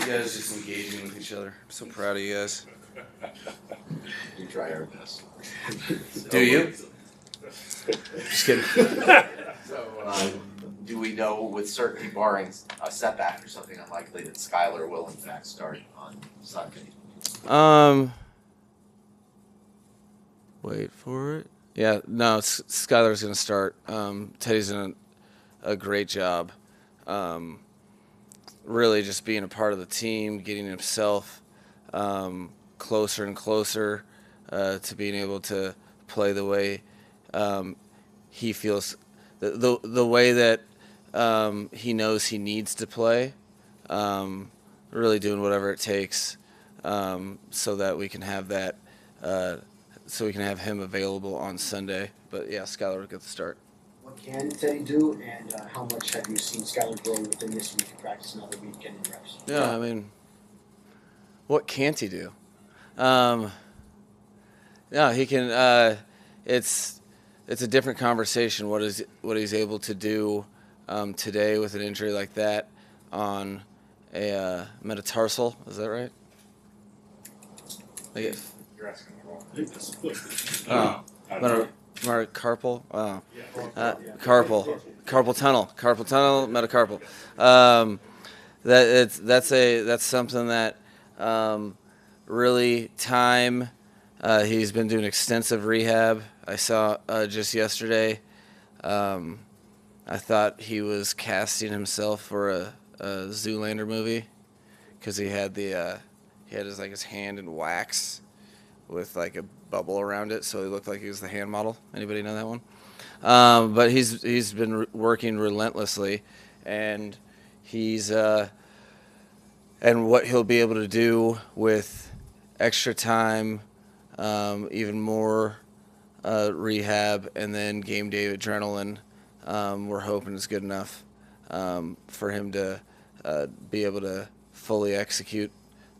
You guys just engaging with each other. I'm so proud of you guys. We try our best. Do you? Just kidding. So, do we know with certainty, barring a setback or something unlikely, that Skylar will in fact start on Sunday? Wait for it. Yeah, no, Skylar's going to start. Teddy's doing a great job. Really just being a part of the team, getting himself closer and closer to being able to play the way he feels, the way that he knows he needs to play. Really doing whatever it takes so that we can have that. So we can have him available on Sunday. But yeah, Skylar will get the start. What can Teddy do, and how much have you seen Skylar grow within this week of practice, another week getting reps? Yeah, I mean, what can't he do? No, he can. It's a different conversation. What he's able to do today with an injury like that on a metatarsal? Is that right? You're asking the wrong thing. Metacarpal. Oh, carpal tunnel, metacarpal. That's something that really time. He's been doing extensive rehab. I saw just yesterday. I thought he was casting himself for a Zoolander movie because he had his hand in wax with like a bubble around it, so he looked like he was the hand model. Anybody know that one? But he's been working relentlessly, and and what he'll be able to do with extra time, even more rehab, and then game day adrenaline, we're hoping is good enough for him to be able to fully execute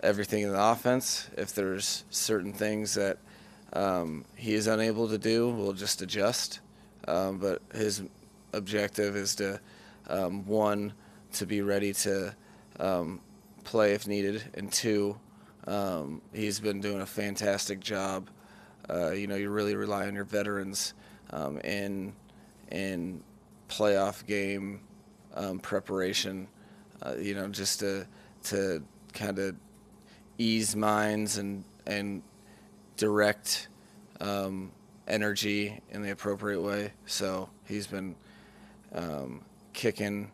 everything in the offense. If there's certain things that he is unable to do, we'll just adjust. But his objective is to, one, to be ready to play if needed, and two, he's been doing a fantastic job. You really rely on your veterans in playoff game preparation, just to kind of ease minds and direct energy in the appropriate way. So he's been kicking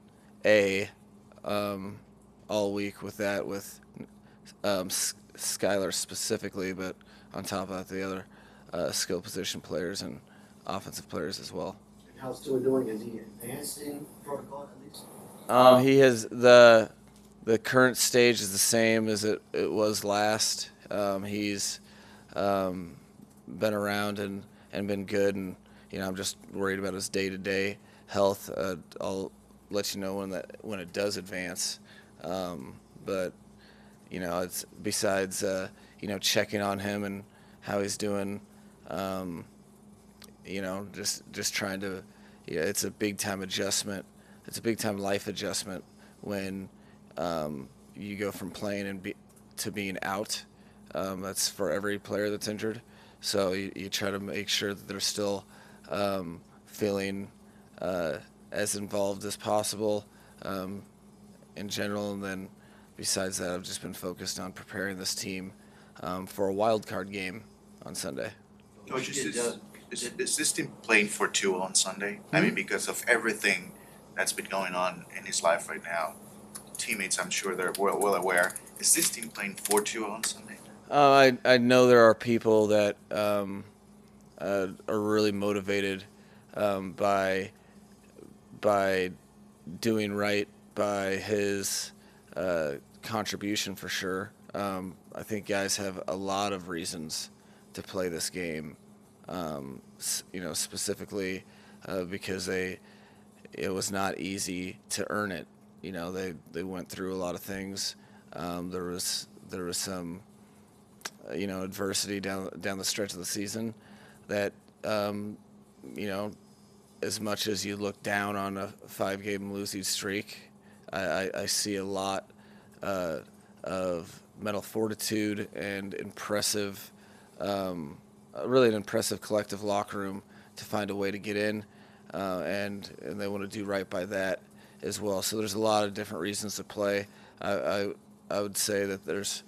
all week with that, with Skylar specifically, but on top of that, the other skill position players and offensive players as well. And how's Tua doing? Is he advancing protocol at least? He has the current stage is the same as it was last. He's been around and been good, and I'm just worried about his day-to-day health. I'll let you know when it does advance. But it's besides checking on him and how he's doing. Just trying to. It's a big time adjustment. It's a big time life adjustment when you go from playing to being out. That's for every player that's injured. So you try to make sure that they're still feeling as involved as possible in general. And then besides that, I've just been focused on preparing this team for a wild card game on Sunday. Coach, is this team playing for Tua on Sunday? I mean, because of everything that's been going on in his life right now, teammates, I'm sure they're well aware. Is this team playing for Tua on Sunday? I know there are people that are really motivated by doing right by his contribution for sure. I think guys have a lot of reasons to play this game, specifically because it was not easy to earn it. They went through a lot of things. There was some adversity down the stretch of the season that as much as you look down on a 5-game losing streak, I see a lot of mental fortitude and impressive, really an impressive collective locker room to find a way to get in, and they want to do right by that as well. So there's a lot of different reasons to play. I would say that there's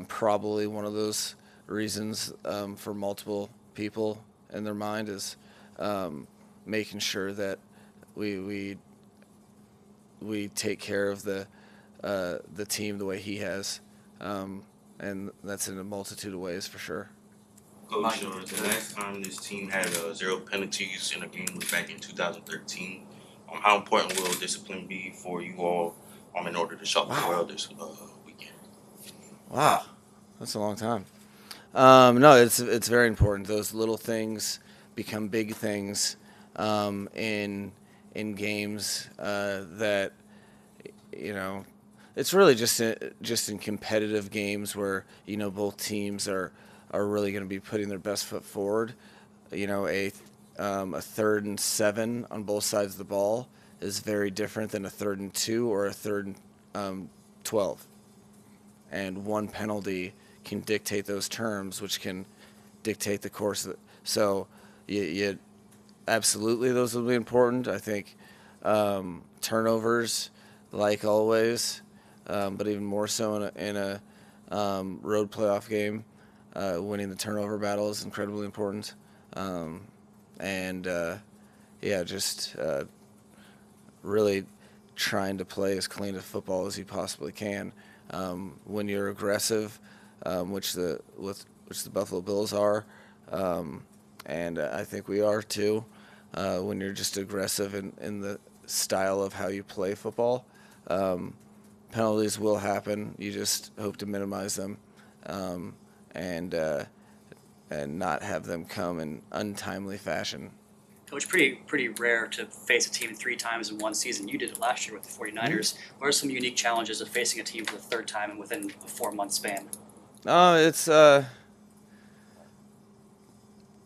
probably one of those reasons for multiple people in their mind is making sure that we take care of the team the way he has, and that's in a multitude of ways for sure. Coach, the last time this team had 0 penalties in a game was back in 2013. How important will discipline be for you all in order to shop well this weekend? Wow, that's a long time. No, it's very important. Those little things become big things in games that it's really just in competitive games where both teams are really going to be putting their best foot forward. A 3rd and 7 on both sides of the ball is very different than a 3rd and 2 or a 3rd and 12. And one penalty can dictate those terms, which can dictate the course of it. So you absolutely, those will be important. I think turnovers, like always, but even more so in a road playoff game, winning the turnover battle is incredibly important. Just really trying to play as clean a football as you possibly can. When you're aggressive, which the Buffalo Bills are, and I think we are too. When you're just aggressive in the style of how you play football, penalties will happen. You just hope to minimize them, and not have them come in untimely fashion. Coach, pretty rare to face a team 3 times in one season. You did it last year with the 49ers. Mm-hmm. What are some unique challenges of facing a team for the 3rd time and within a 4-month span?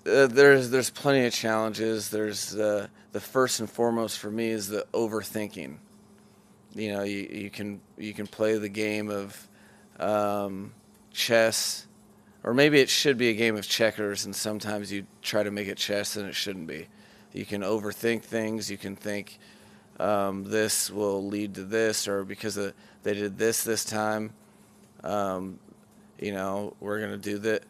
There's plenty of challenges. There's the first and foremost for me is the overthinking. You can play the game of chess, or maybe it should be a game of checkers, and sometimes you try to make it chess and it shouldn't be. You can overthink things. You can think this will lead to this, or because they did this time, we're going to do that.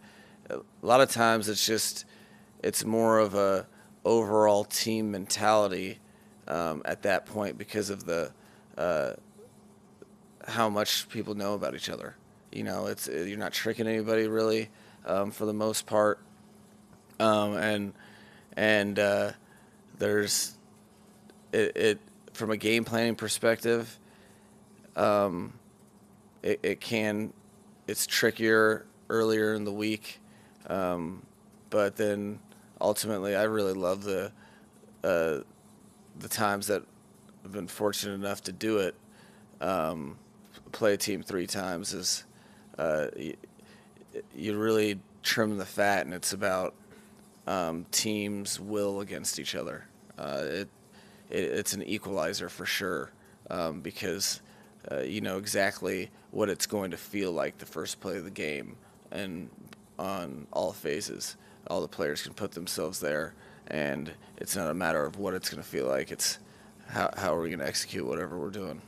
A lot of times it's more of a overall team mentality at that point because of the how much people know about each other. You're not tricking anybody really for the most part, and there's it from a game planning perspective. It's trickier earlier in the week, but then ultimately I really love the times that I've been fortunate enough to do it. Play a team 3 times is you really trim the fat, and it's about teams' will against each other. It's an equalizer for sure, because you know exactly what it's going to feel like the first play of the game, and on all phases, all the players can put themselves there, and it's not a matter of what it's going to feel like. It's how are we going to execute whatever we're doing.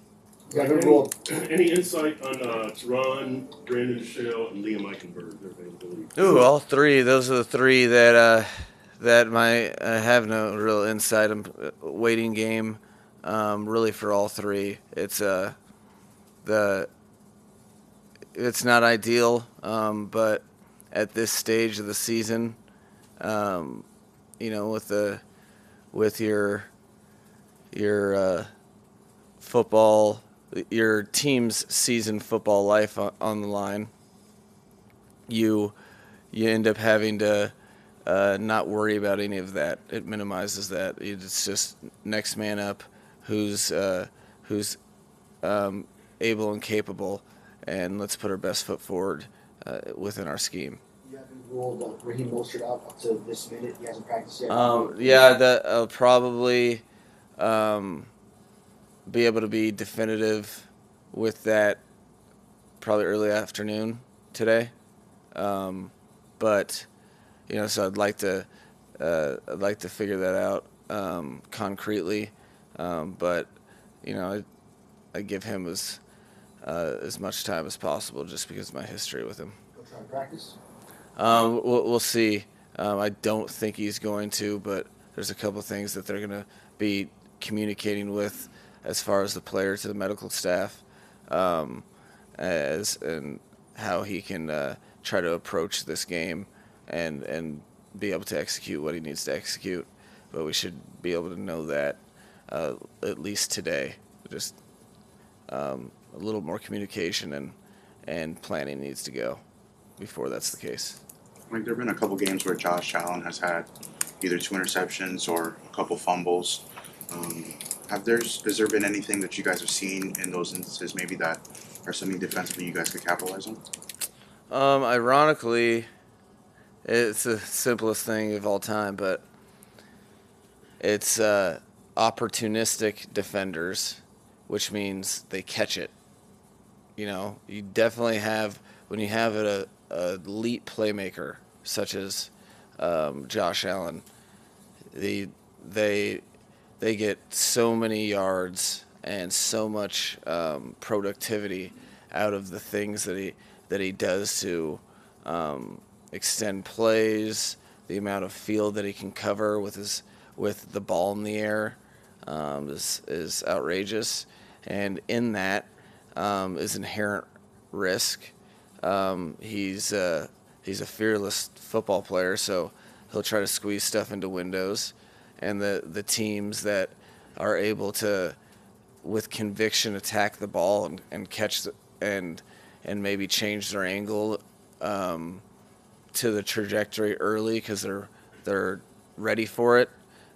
Any insight on Teron, Brandon Shell, and Liam Eichenberg, their availability? Ooh, all 3. Those are the 3 that I have no real insight. Waiting game, really for all 3. It's it's not ideal, but at this stage of the season, with your football, your team's season football life on the line, you end up having to not worry about any of that. It minimizes that. It's just next man up, who's able and capable, and let's put our best foot forward within our scheme. You haven't ruled Raheem Mostert out up to this minute. He hasn't practiced yet. I'll probably be able to be definitive with that probably early afternoon today. But so I'd like to figure that out concretely. But I give him as much time as possible just because of my history with him. He'll try to practice. We'll see. I don't think he's going to, but there's a couple things that they're going to be communicating with as far as the player to the medical staff, and how he can try to approach this game and be able to execute what he needs to execute. But we should be able to know that at least today. Just a little more communication and planning needs to go before that's the case. Like, there have been a couple games where Josh Allen has had either 2 interceptions or a couple fumbles. Has there been anything that you guys have seen in those instances, maybe that are something defensively you guys could capitalize on? Ironically, it's the simplest thing of all time, but it's opportunistic defenders, which means they catch it. You definitely have, when you have a elite playmaker such as Josh Allen, they get so many yards and so much productivity out of the things that he does to extend plays, the amount of field that he can cover with the ball in the air is outrageous, and in that is inherent risk. He's a fearless football player, so he'll try to squeeze stuff into windows, and the teams that are able to, with conviction, attack the ball and catch and maybe change their angle to the trajectory early because they're ready for it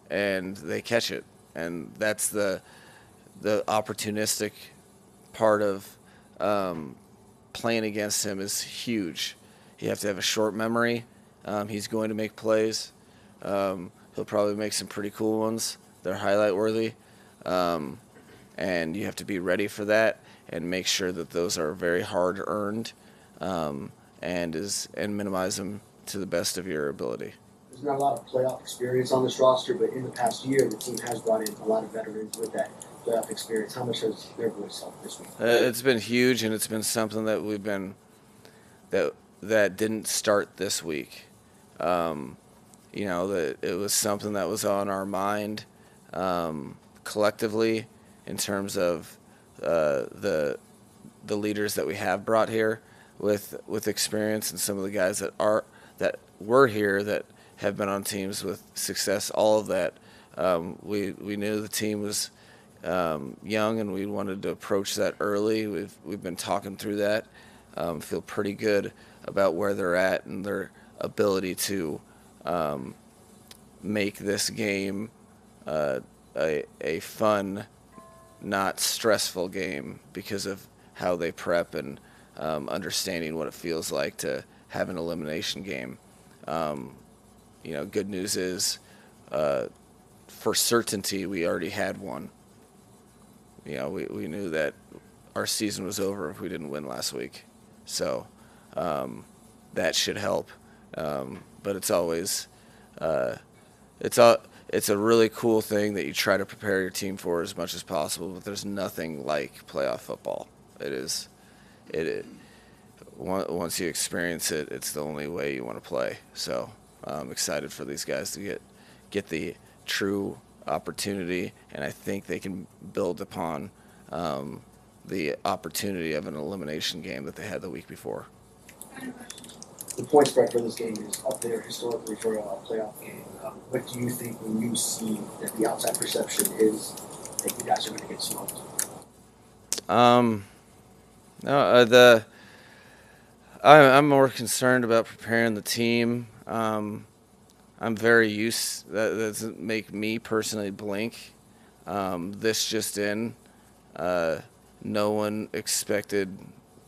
and they catch it, and that's the opportunistic part of playing against him is huge. You have to have a short memory. He's going to make plays. He'll probably make some pretty cool ones. They're highlight worthy. And you have to be ready for that and make sure that those are very hard earned and minimize them to the best of your ability. There's not a lot of playoff experience on this roster, but in the past year, the team has brought in a lot of veterans with that playoff experience. How much has their voice helped this week? It's been huge, and it's been something that we've been that didn't start this week. That it was something that was on our mind collectively in terms of the leaders that we have brought here with experience, and some of the guys that were here that have been on teams with success. All of that, we knew the team was young, and we wanted to approach that early. We've been talking through that. Feel pretty good about where they're at and their ability to make this game a fun, not stressful game because of how they prep and understanding what it feels like to have an elimination game. Good news is, for certainty, we already had one. We knew that our season was over if we didn't win last week. So that should help. But it's always it's a really cool thing that you try to prepare your team for as much as possible. But there's nothing like playoff football. Once you experience it, it's the only way you want to play. So I'm excited for these guys to get the true opportunity, and I think they can build upon the opportunity of an elimination game that they had the week before. The point spread for this game is up there historically for a playoff game. What do you think when you see that the outside perception is that you guys are going to get smoked? I'm more concerned about preparing the team. I'm very used. That doesn't make me personally blink. This just in. No one expected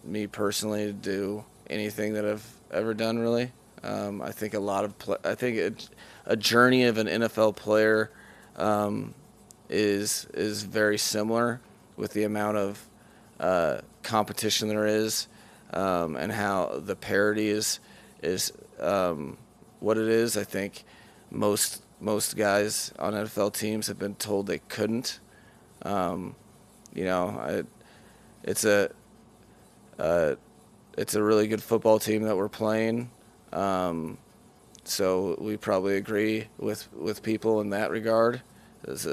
me personally to do anything that I've ever done, really. I think a journey of an NFL player is very similar with the amount of competition there is. and how the parity is what it is. I think most guys on NFL teams have been told they couldn't. It's a really good football team that we're playing. So we probably agree with people in that regard. Is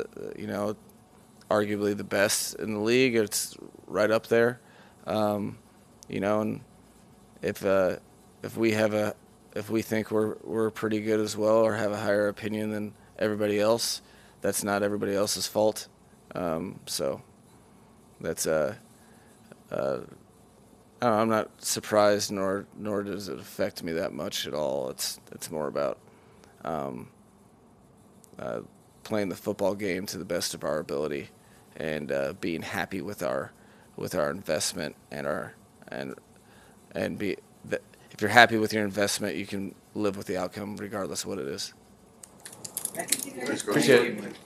arguably the best in the league. It's right up there. And if we think we're pretty good as well, or have a higher opinion than everybody else, that's not everybody else's fault. So that's I don't know, I'm not surprised, nor does it affect me that much at all. It's more about playing the football game to the best of our ability, and being happy with our investment and be that if you're happy with your investment, you can live with the outcome regardless of what it is. Let's go. Appreciate it.